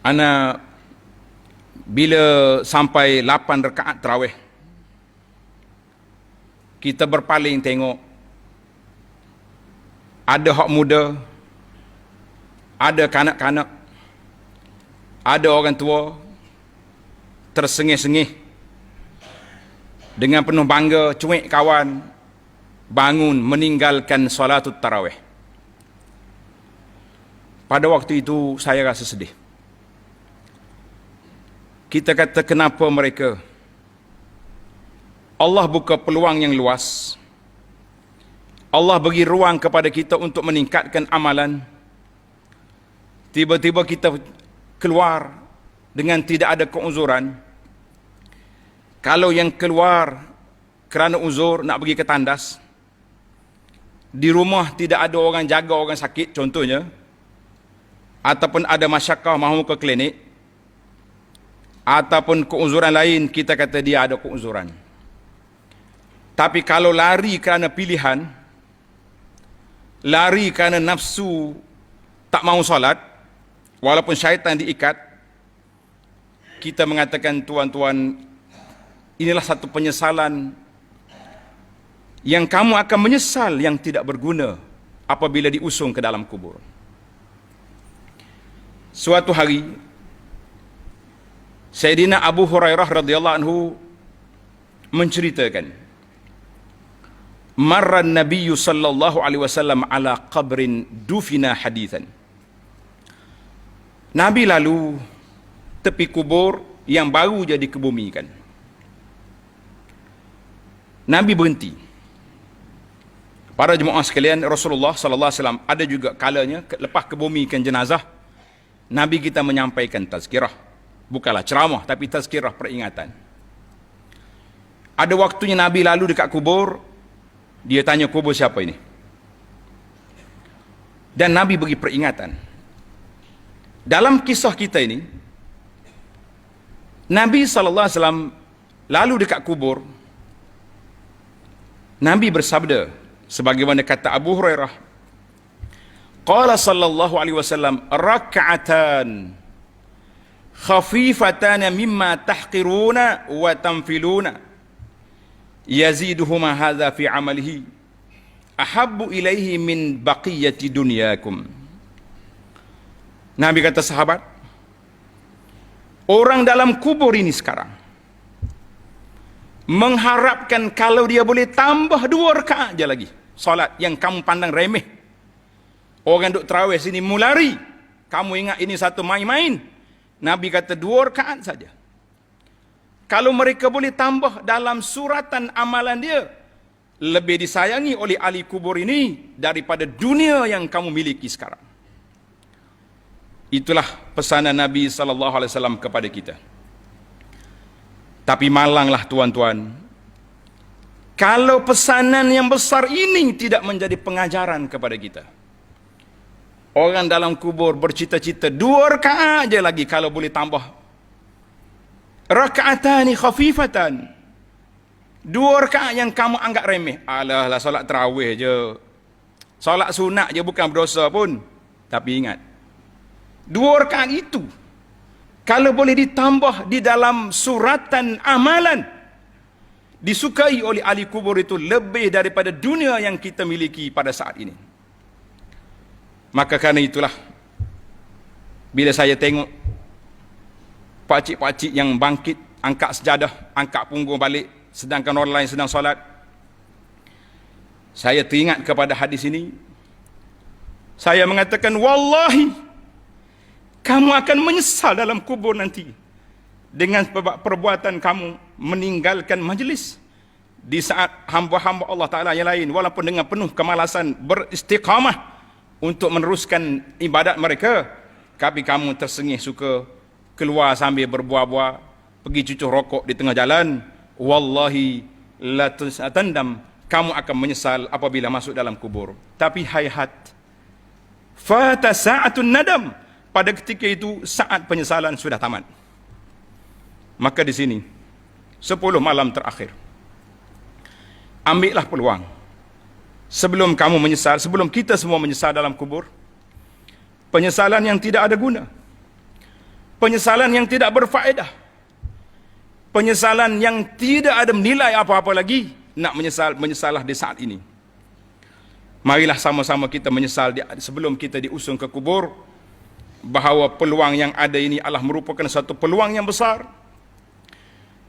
Ana bila sampai 8 rakaat tarawih, kita berpaling tengok, ada hak muda, ada kanak-kanak, ada orang tua tersengih-sengih dengan penuh bangga, cuik kawan, bangun meninggalkan solatut tarawih. Pada waktu itu saya rasa sedih. Kita kata, kenapa mereka? Allah buka peluang yang luas. Allah bagi ruang kepada kita untuk meningkatkan amalan. Tiba-tiba kita keluar dengan tidak ada keuzuran. Kalau yang keluar kerana uzur nak pergi ke tandas, di rumah tidak ada orang jaga orang sakit contohnya, ataupun ada masyarakat mahu ke klinik, ataupun keuzuran lain, kita kata dia ada keuzuran. Tapi kalau lari kerana pilihan, lari kerana nafsu tak mahu solat, walaupun syaitan diikat, kita mengatakan, tuan-tuan, inilah satu penyesalan yang kamu akan menyesal yang tidak berguna apabila diusung ke dalam kubur. Suatu hari, Sayyidina Abu Hurairah radhiyallahu anhu menceritakan, marra an-nabiy sallallahu alaihi wasallam ala qabrin dufina hadithan. Nabi lalu tepi kubur yang baru jadi kebumikan. Nabi berhenti. Para jemaah sekalian, Rasulullah sallallahu alaihi wasallam ada juga kalanya lepas kebumikan jenazah, Nabi kita menyampaikan tazkirah. Bukanlah ceramah, tapi tazkirah, peringatan. Ada waktunya Nabi lalu dekat kubur, dia tanya, kubur siapa ini? Dan Nabi bagi peringatan. Dalam kisah kita ini, Nabi SAW lalu dekat kubur, Nabi bersabda, sebagaimana kata Abu Hurairah, qala sallallahu alaihi wasallam, rak'atan khafifatan mimma tahqiruna wa tanfiluna yaziduhuma hadha fi amalihi ahabbu ilaihi min baqiyati dunyakum. Nabi kata, sahabat, orang dalam kubur ini sekarang mengharapkan kalau dia boleh tambah 2 rakaat je lagi solat yang kamu pandang remeh. Orang duk tarawih sini mulari, kamu ingat ini satu main-main. Nabi kata 2 rakaat saja. Kalau mereka boleh tambah dalam suratan amalan dia, lebih disayangi oleh ahli kubur ini daripada dunia yang kamu miliki sekarang. Itulah pesanan Nabi SAW kepada kita. Tapi malanglah tuan-tuan, kalau pesanan yang besar ini tidak menjadi pengajaran kepada kita. Orang dalam kubur bercita-cita 2 rakaat je lagi kalau boleh tambah. Rakaatani khafifatan. 2 rakaat yang kamu anggap remeh. Alah lah, solat tarawih je. Solat sunat je, bukan berdosa pun. Tapi ingat, 2 rakaat itu kalau boleh ditambah di dalam suratan amalan, disukai oleh ahli kubur itu lebih daripada dunia yang kita miliki pada saat ini. Maka kerana itulah, bila saya tengok pakcik-pakcik yang bangkit, angkat sejadah, angkat punggung balik, sedangkan orang lain sedang solat, saya teringat kepada hadis ini. Saya mengatakan, wallahi, kamu akan menyesal dalam kubur nanti dengan perbuatan kamu meninggalkan majlis di saat hamba-hamba Allah Ta'ala yang lain, walaupun dengan penuh kemalasan, beristiqamah untuk meneruskan ibadat mereka, tapi kamu tersengih suka keluar sambil berbuah-buah, pergi cucuk rokok di tengah jalan. Wallahi la tandam, kamu akan menyesal apabila masuk dalam kubur. Tapi hayhat, fata sa'atun nadam, pada ketika itu saat penyesalan sudah tamat. Maka di sini 10 malam terakhir, ambillah peluang sebelum kamu menyesal, sebelum kita semua menyesal dalam kubur, penyesalan yang tidak ada guna. penyesalan yang tidak berfaedah, penyesalan yang tidak ada nilai apa-apa lagi nak menyesalah di saat ini. Marilah sama-sama kita menyesal sebelum kita diusung ke kubur, bahawa peluang yang ada ini adalah merupakan satu peluang yang besar.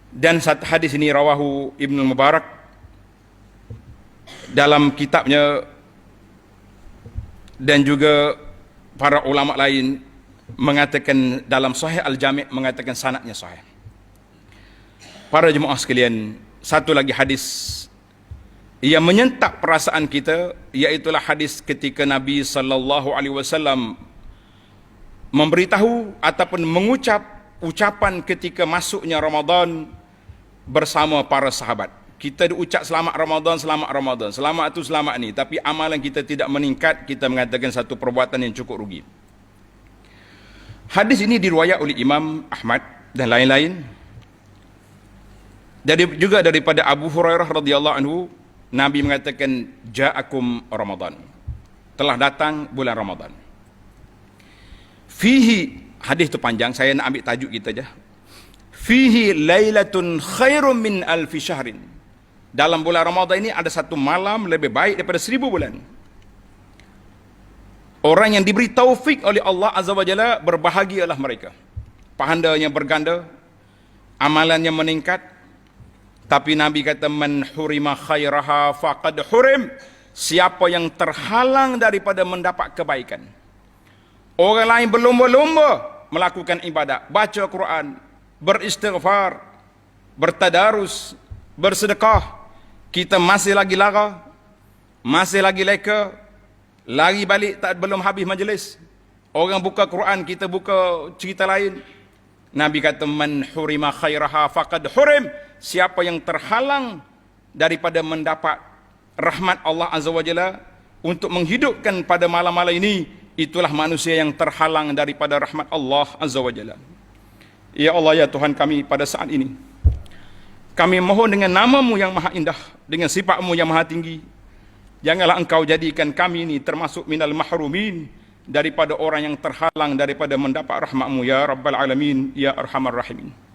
Dan satu hadis ini rawahu Ibnu Mubarak dalam kitabnya, dan juga para ulama lain mengatakan dalam Sahih Al-Jami' mengatakan sanadnya sahih. Para jemaah sekalian, satu lagi hadis yang menyentak perasaan kita, iaitulah hadis ketika Nabi sallallahu alaihi wasallam memberitahu ataupun mengucap ucapan ketika masuknya Ramadan bersama para sahabat. Kita diucap selamat Ramadan, selamat Ramadan, selamat itu selamat ni, tapi amalan kita tidak meningkat, kita mengatakan satu perbuatan yang cukup rugi. Hadis ini diriwayat oleh Imam Ahmad dan lain-lain. Juga daripada Abu Hurairah radhiyallahu anhu, Nabi mengatakan, ja'akum Ramadan, telah datang bulan Ramadan. Fihi, hadis itu panjang, saya nak ambil tajuk kita aja. Fihi lailatun khairum min alfi syahrin. Dalam bulan Ramadan ini ada satu malam lebih baik daripada 1000 bulan. Orang yang diberi taufik oleh Allah Azza wa Jalla, berbahagialah mereka. Pahandanya berganda, amalannya meningkat. Tapi Nabi kata, man hurima khairaha faqad hurim. Siapa yang terhalang daripada mendapat kebaikan. Orang lain berlomba-lomba melakukan ibadat, baca Quran, beristighfar, bertadarus, bersedekah. Kita masih lagi lara, masih lagi leka, lari balik belum habis majlis. Orang buka Quran, kita buka cerita lain. Nabi kata, man hurima khairaha faqad hurim. Siapa yang terhalang daripada mendapat rahmat Allah Azza wa Jalla untuk menghidupkan pada malam-malam ini, itulah manusia yang terhalang daripada rahmat Allah Azza wa Jalla. Ya Allah, ya Tuhan kami, pada saat ini kami mohon dengan nama-Mu yang maha indah, dengan sifat-Mu yang maha tinggi, janganlah Engkau jadikan kami ini termasuk minal mahrumin, daripada orang yang terhalang daripada mendapat rahmat-Mu, ya Rabbal Alamin, ya Arhamar Rahimin.